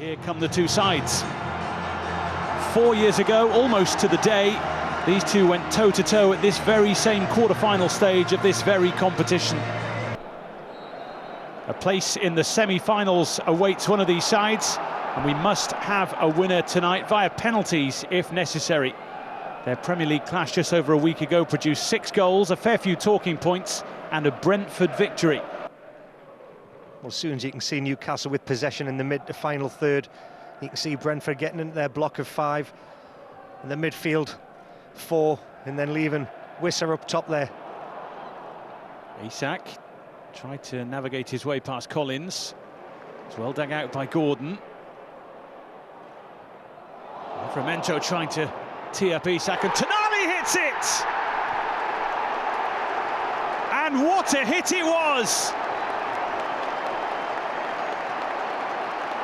Here come the two sides. 4 years ago, almost to the day, these two went toe-to-toe at this very same quarter-final stage of this very competition. A place in the semi-finals awaits one of these sides, and we must have a winner tonight via penalties if necessary. Their Premier League clash just over a week ago produced 6 goals, a fair few talking points, and a Brentford victory. Well, soon as you can see Newcastle with possession in the mid to final third, you can see Brentford getting into their block of 5, in the midfield 4, and then leaving Wissa up top there. Isak tried to navigate his way past Collins. It's well dug out by Gordon. Livramento trying to tee up Isak, and Tonali hits it! And what a hit it was!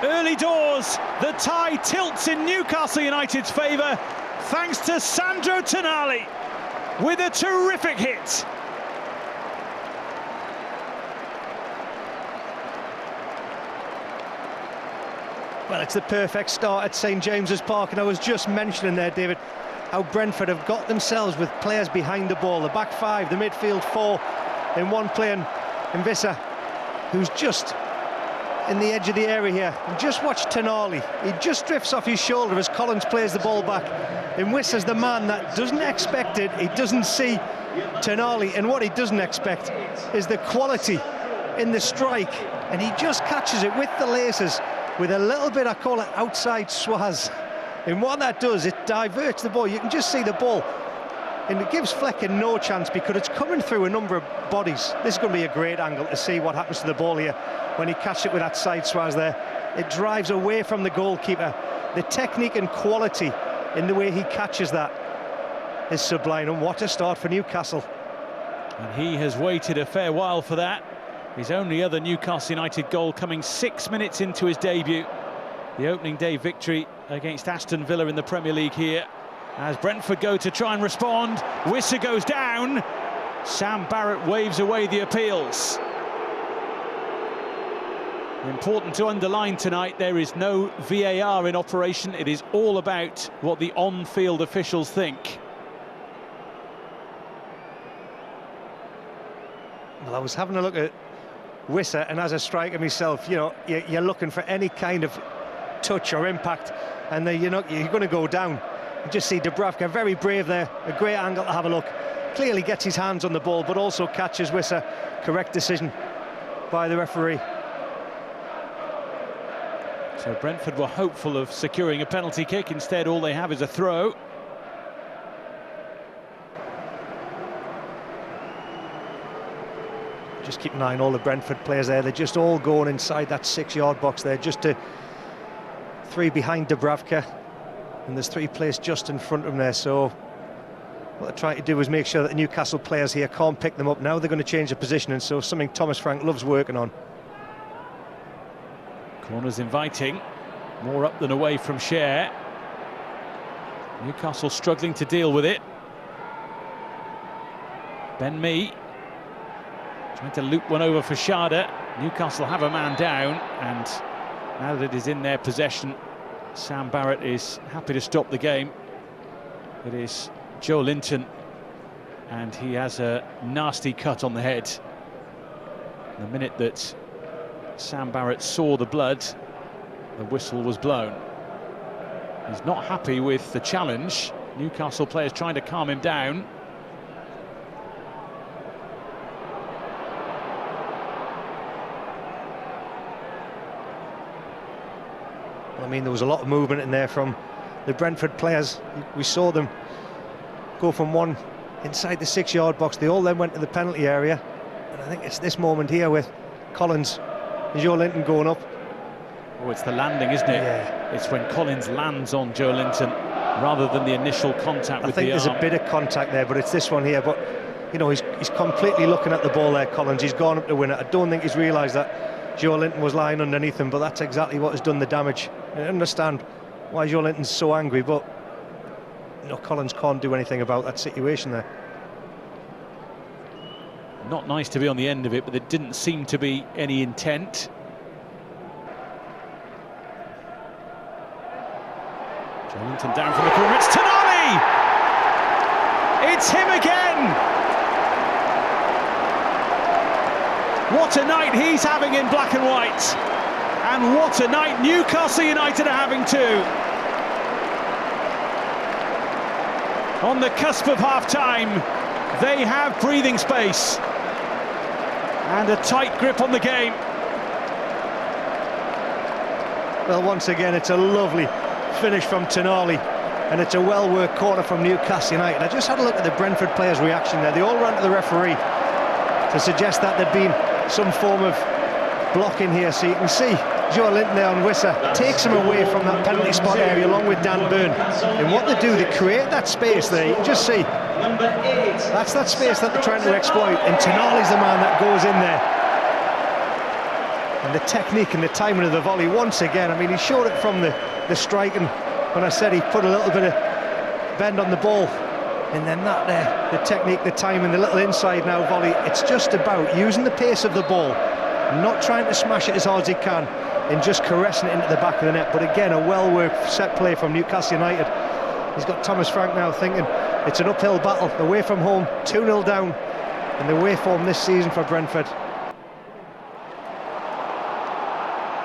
Early doors, the tie tilts in Newcastle United's favour thanks to Sandro Tonali with a terrific hit. Well, it's the perfect start at St James's Park, and I was just mentioning there, David, how Brentford have got themselves with players behind the ball, the back 5, the midfield 4, in one playing Wissa, who's just in the edge of the area here. And just watch Tonali, he just drifts off his shoulder as Collins plays the ball back. And Wissa's the man that doesn't expect it, he doesn't see Tonali, and what he doesn't expect is the quality in the strike, and he just catches it with the laces with a little bit, I call it outside swaz. And what that does, it diverts the ball. You can just see the ball, and it gives Flecken no chance because it's coming through a number of bodies. This is going to be a great angle to see what happens to the ball here when he catches it with that side swaz there. It drives away from the goalkeeper. The technique and quality in the way he catches that is sublime, and what a start for Newcastle. And he has waited a fair while for that. His only other Newcastle United goal coming 6 minutes into his debut. The opening day victory against Aston Villa in the Premier League here. As Brentford go to try and respond, Wissa goes down. Sam Barrett waves away the appeals. Important to underline tonight, there is no VAR in operation. It is all about what the on-field officials think. Well, I was having a look at Wissa, and as a striker myself, you know, you're looking for any kind of touch or impact, and you're going to go down. You just see Dubravka very brave there, a great angle to have a look. Clearly gets his hands on the ball, but also catches Wissa. Correct decision by the referee. So Brentford were hopeful of securing a penalty kick. Instead, all they have is a throw. Just keep an eye on all the Brentford players there. They're just all going inside that 6-yard box there, just to 3 behind Dubravka, and there's 3 players just in front of them there. So what they're trying to do is make sure that the Newcastle players here can't pick them up. Now they're going to change the position, and so something Thomas Frank loves working on. Corners inviting, more up than away from Cher. Newcastle struggling to deal with it. Ben Mee trying to loop one over for Schade. Newcastle have a man down, and now that it is in their possession, Sam Barrett is happy to stop the game. It is Joe Linton, and he has a nasty cut on the head. The minute that Sam Barrett saw the blood, the whistle was blown. He's not happy with the challenge. Newcastle players trying to calm him down. I mean, there was a lot of movement in there from the Brentford players. We saw them go from one inside the 6-yard box. They all then went to the penalty area, and I think it's this moment here with Collins and Joe Linton going up. Oh, it's the landing, isn't it? Yeah. It's when Collins lands on Joe Linton rather than the initial contact with the arm. I think there's a bit of contact there, but it's this one here. But, you know, he's completely looking at the ball there, Collins. He's gone up to win it. I don't think he's realised that Joe Linton was lying underneath him, but that's exactly what has done the damage. I understand why Joe Linton's so angry, but you know, Collins can't do anything about that situation there. Not nice to be on the end of it, but there didn't seem to be any intent. Joelinton down from the corner, it's Tonali! It's him again! What a night he's having in black and white! And what a night Newcastle United are having too! On the cusp of half-time, they have breathing space and a tight grip on the game. Well, once again, it's a lovely finish from Tonali, and it's a well-worked corner from Newcastle United. I just had a look at the Brentford players' reaction there. They all ran to the referee to suggest that there'd been some form of blocking here. So you can see Joelinton there on Wissa takes him away from that penalty spot area along with Dan Burn. And what they do, they create that space there. You can just see that's that space that they're trying to exploit, and Tonali's the man that goes in there. And the technique and the timing of the volley once again, I mean, he showed it from the striking when I said he put a little bit of bend on the ball, and then that there, the technique, the timing, the little inside now volley. It's just about using the pace of the ball, not trying to smash it as hard as he can, and just caressing it into the back of the net. But again, a well-worked set play from Newcastle United. He's got Thomas Frank now thinking it's an uphill battle, away from home, 2-0 down, and the away form this season for Brentford.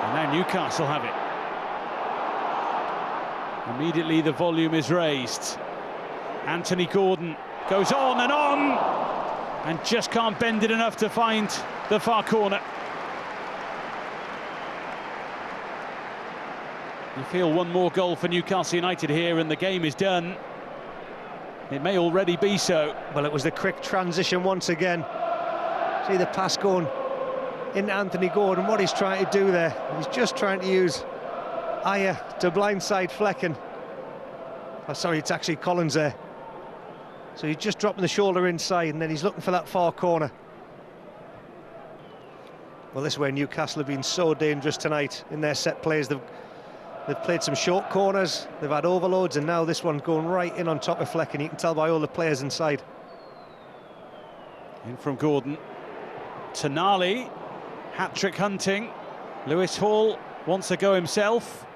And now Newcastle have it. Immediately the volume is raised. Anthony Gordon goes on and just can't bend it enough to find the far corner. You feel one more goal for Newcastle United here and the game is done. It may already be so. Well, it was the quick transition once again. See the pass going into Anthony Gordon. What he's trying to do there, he's just trying to use Aya to blindside Flecken. Oh, sorry, it's actually Collins there. So he's just dropping the shoulder inside, and then he's looking for that far corner. Well, this is where Newcastle have been so dangerous tonight in their set plays. They've played some short corners, they've had overloads, and now this one going right in on top of Flecken. You can tell by all the players inside. In from Gordon. Tonali, hat-trick hunting. Lewis Hall wants to go himself.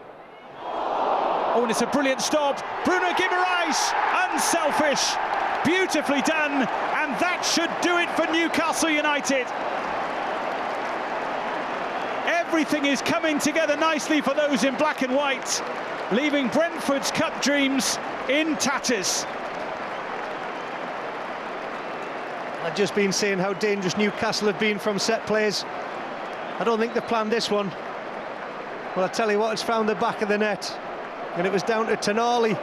Oh, and it's a brilliant stop. Bruno Guimaraes, unselfish, beautifully done, and that should do it for Newcastle United. Everything is coming together nicely for those in black and white, leaving Brentford's cup dreams in tatters. I've just been saying how dangerous Newcastle have been from set plays. I don't think they planned this one. Well, I tell you what, it's found the back of the net, and it was down to Tonali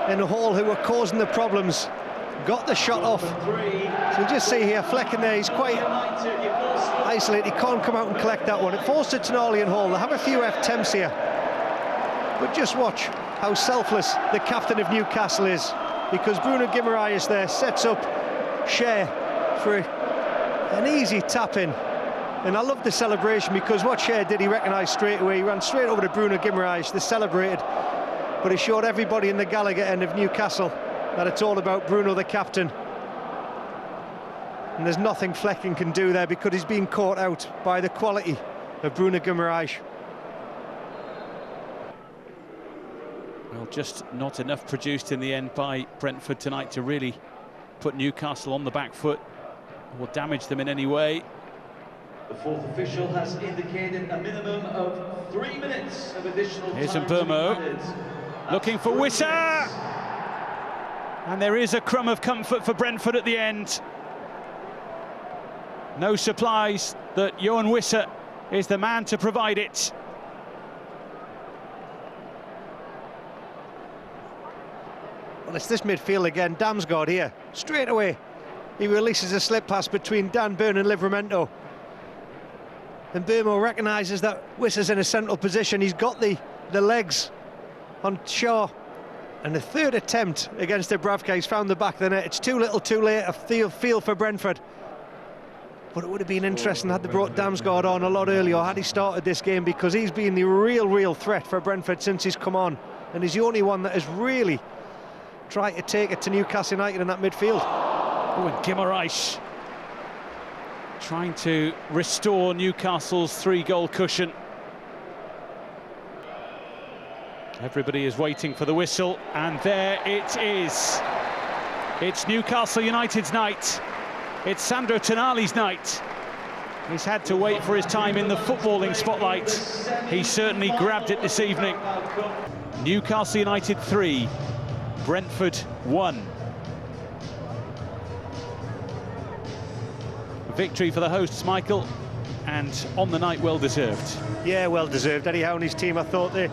and Hall who were causing the problems. Got the shot off. So you just see here, Flecken there, he's quite isolated, he can't come out and collect that one. It falls to Tonali and Hall. They have a few attempts here, but just watch how selfless the captain of Newcastle is, because Bruno Guimaraes there sets up Shea for an easy tap-in. And I love the celebration, because what Shea did, he recognised straight away. He ran straight over to Bruno Guimaraes. They celebrated, but he showed everybody in the Gallagher end of Newcastle that it's all about Bruno, the captain. And there's nothing Flecken can do there, because he's being caught out by the quality of Bruno Guimaraes. Well, just not enough produced in the end by Brentford tonight to really put Newcastle on the back foot or damage them in any way. The fourth official has indicated a minimum of 3 minutes of additional Here's time. Mbermo looking for Wissa, and there is a crumb of comfort for Brentford at the end. No surprise that Johan Wissa is the man to provide it. Well, it's this midfield again. Damsgaard here, straight away. He releases a slip pass between Dan Burn and Livramento. And Mbermo recognises that Wissa's in a central position. He's got the legs on Shaw. And the third attempt against Dubravka, he's found the back of the net. It's too little too late, a field for Brentford. But it would have been interesting had they brought Damsgaard on a lot earlier, or had he started this game, because he's been the real threat for Brentford since he's come on. And he's the only one that has really tried to take it to Newcastle United in that midfield. Oh, and Guimaraes trying to restore Newcastle's 3-goal cushion. Everybody is waiting for the whistle, and there it is. It's Newcastle United's night. It's Sandro Tonali's night. He's had to wait for his time in the footballing spotlight. He certainly grabbed it this evening. Newcastle United 3, Brentford 1. Victory for the hosts, Michael, and on the night well deserved. Yeah, well deserved. Eddie Howe and his team, I thought they